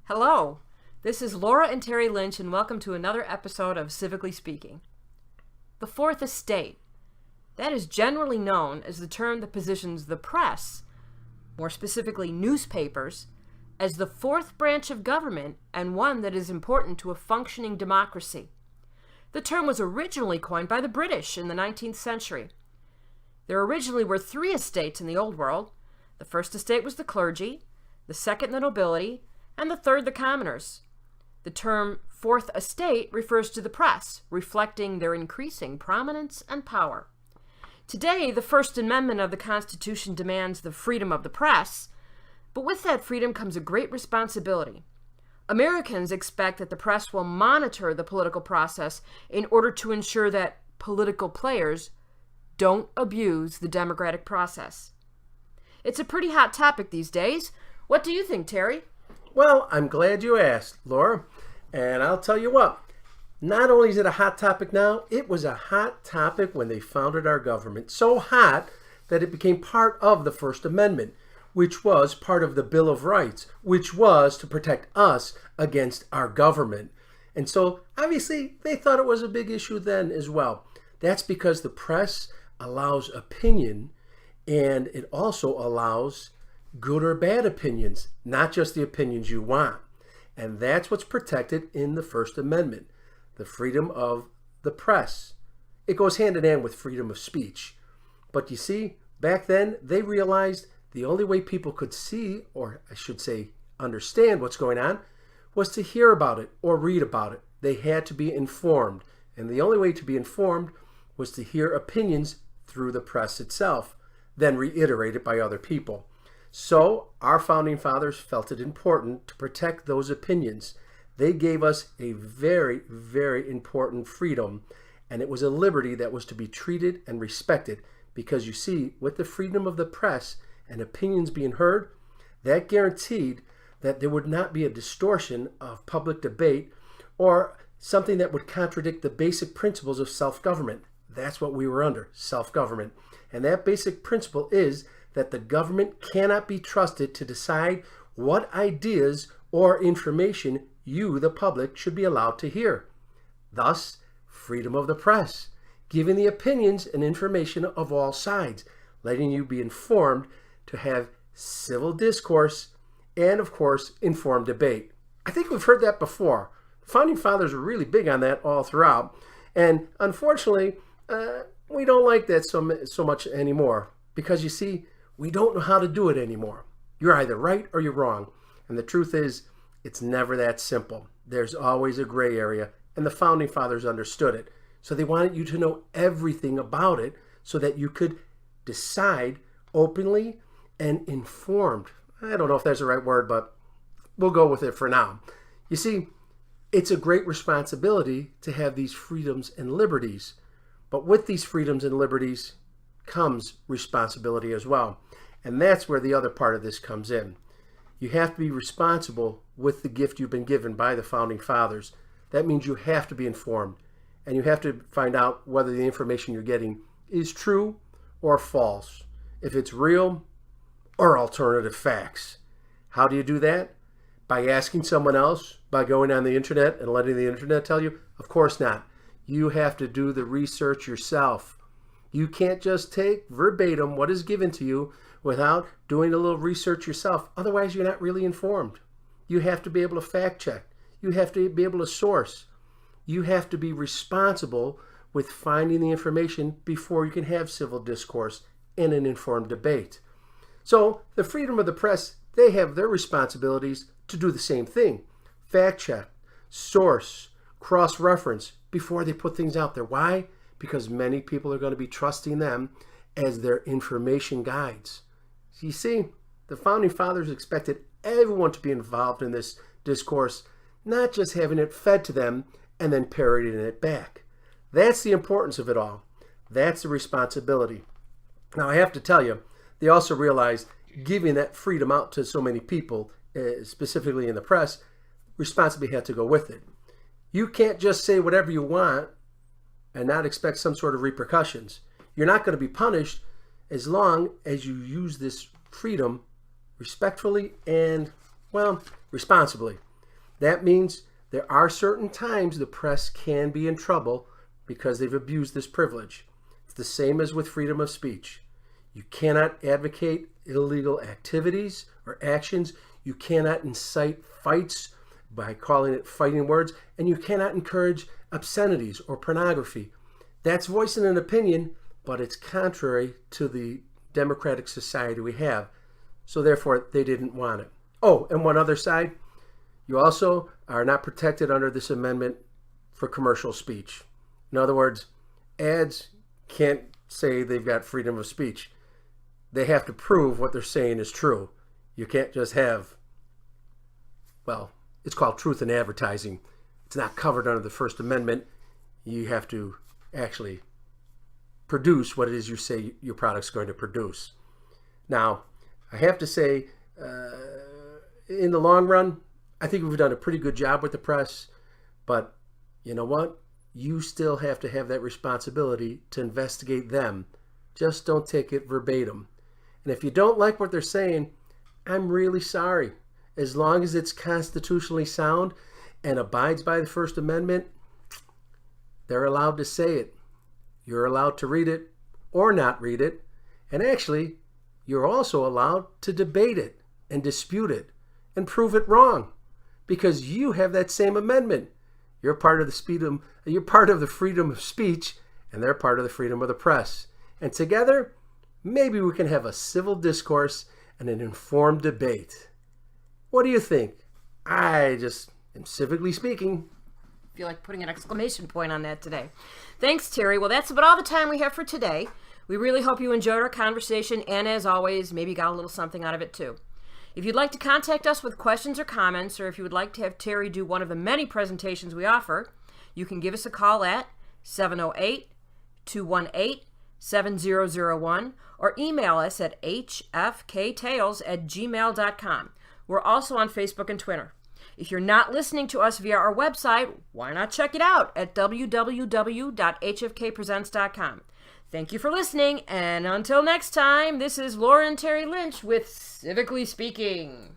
Hello, this is Laura and Terry Lynch, and welcome to another episode of Civically Speaking. The Fourth Estate. That is generally known as the term that positions the press, more specifically newspapers, as the fourth branch of government and one that is important to a functioning democracy. The term was originally coined by the British in the 19th century. There originally were three estates in the Old World. The first estate was the clergy, the second the nobility, and the third the commoners. The term Fourth Estate refers to the press, reflecting their increasing prominence and power. Today, the First Amendment of the Constitution demands the freedom of the press, but with that freedom comes a great responsibility. Americans expect that the press will monitor the political process in order to ensure that political players don't abuse the democratic process. It's a pretty hot topic these days. What do you think, Terry? Well, I'm glad you asked, Laura. And I'll tell you what, not only is it a hot topic now, it was a hot topic when they founded our government. So hot that it became part of the First Amendment, which was part of the Bill of Rights, which was to protect us against our government. And so, obviously, they thought it was a big issue then as well. That's because the press allows opinion, and it also allows good or bad opinions, not just the opinions you want. And that's what's protected in the First Amendment, the freedom of the press. It goes hand in hand with freedom of speech. But you see, back then, they realized the only way people could see, or I should say, understand what's going on, was to hear about it or read about it. They had to be informed. And the only way to be informed was to hear opinions through the press itself, then reiterated by other people. So our founding fathers felt it important to protect those opinions. They gave us a very, very important freedom, and it was a liberty that was to be treated and respected because you see, with the freedom of the press and opinions being heard, that guaranteed that there would not be a distortion of public debate or something that would contradict the basic principles of self-government. That's what we were under, self-government. And that basic principle is that the government cannot be trusted to decide what ideas or information you, the public, should be allowed to hear. Thus, freedom of the press, giving the opinions and information of all sides, letting you be informed to have civil discourse and, of course, informed debate. I think we've heard that before. The Founding Fathers were really big on that all throughout. And unfortunately, we don't like that so much anymore because, you see, we don't know how to do it anymore. You're either right or you're wrong. And the truth is, it's never that simple. There's always a gray area, and the Founding Fathers understood it. So they wanted you to know everything about it so that you could decide openly and informed. I don't know if that's the right word, but we'll go with it for now. You see, it's a great responsibility to have these freedoms and liberties. But with these freedoms and liberties comes responsibility as well. And that's where the other part of this comes in. You have to be responsible with the gift you've been given by the Founding Fathers. That means you have to be informed. And you have to find out whether the information you're getting is true or false. If it's real or alternative facts. How do you do that? By asking someone else? By going on the internet and letting the internet tell you? Of course not. You have to do the research yourself. You can't just take verbatim what is given to you without doing a little research yourself. Otherwise, you're not really informed. You have to be able to fact check. You have to be able to source. You have to be responsible with finding the information before you can have civil discourse and an informed debate. So the freedom of the press, they have their responsibilities to do the same thing. Fact check, source, cross-reference before they put things out there. Why? Because many people are going to be trusting them as their information guides. You see, the Founding Fathers expected everyone to be involved in this discourse, not just having it fed to them and then parroting it back. That's the importance of it all. That's the responsibility. Now, I have to tell you, they also realized giving that freedom out to so many people, specifically in the press, responsibility had to go with it. You can't just say whatever you want and not expect some sort of repercussions. You're not going to be punished as long as you use this freedom respectfully and, well, responsibly. That means there are certain times the press can be in trouble because they've abused this privilege. It's the same as with freedom of speech. You cannot advocate illegal activities or actions. You cannot incite fights by calling it fighting words, and you cannot encourage obscenities or pornography. That's voicing an opinion, but it's contrary to the democratic society we have. So therefore, they didn't want it. Oh, and one other side, you also are not protected under this amendment for commercial speech. In other words, ads can't say they've got freedom of speech. They have to prove what they're saying is true. You can't just have, well, it's called truth in advertising. It's not covered under the First Amendment. You have to actually produce what it is you say your product's going to produce. Now, I have to say, in the long run, I think we've done a pretty good job with the press, but you know what? You still have to have that responsibility to investigate them. Just don't take it verbatim. And if you don't like what they're saying, I'm really sorry. As long as it's constitutionally sound and abides by the First Amendment, they're allowed to say it. You're allowed to read it or not read it. And actually, you're also allowed to debate it and dispute it and prove it wrong because you have that same amendment. You're part of the freedom of speech, and they're part of the freedom of the press. And together, maybe we can have a civil discourse and an informed debate. What do you think? I just am civically speaking. I feel like putting an exclamation point on that today. Thanks, Terry. Well, that's about all the time we have for today. We really hope you enjoyed our conversation, and as always, maybe got a little something out of it too. If you'd like to contact us with questions or comments, or if you would like to have Terry do one of the many presentations we offer, you can give us a call at 708-218-7001 or email us at hfktales@gmail.com. We're also on Facebook and Twitter. If you're not listening to us via our website, why not check it out at www.hfkpresents.com. Thank you for listening, and until next time, this is Laura and Terry Lynch with Civically Speaking.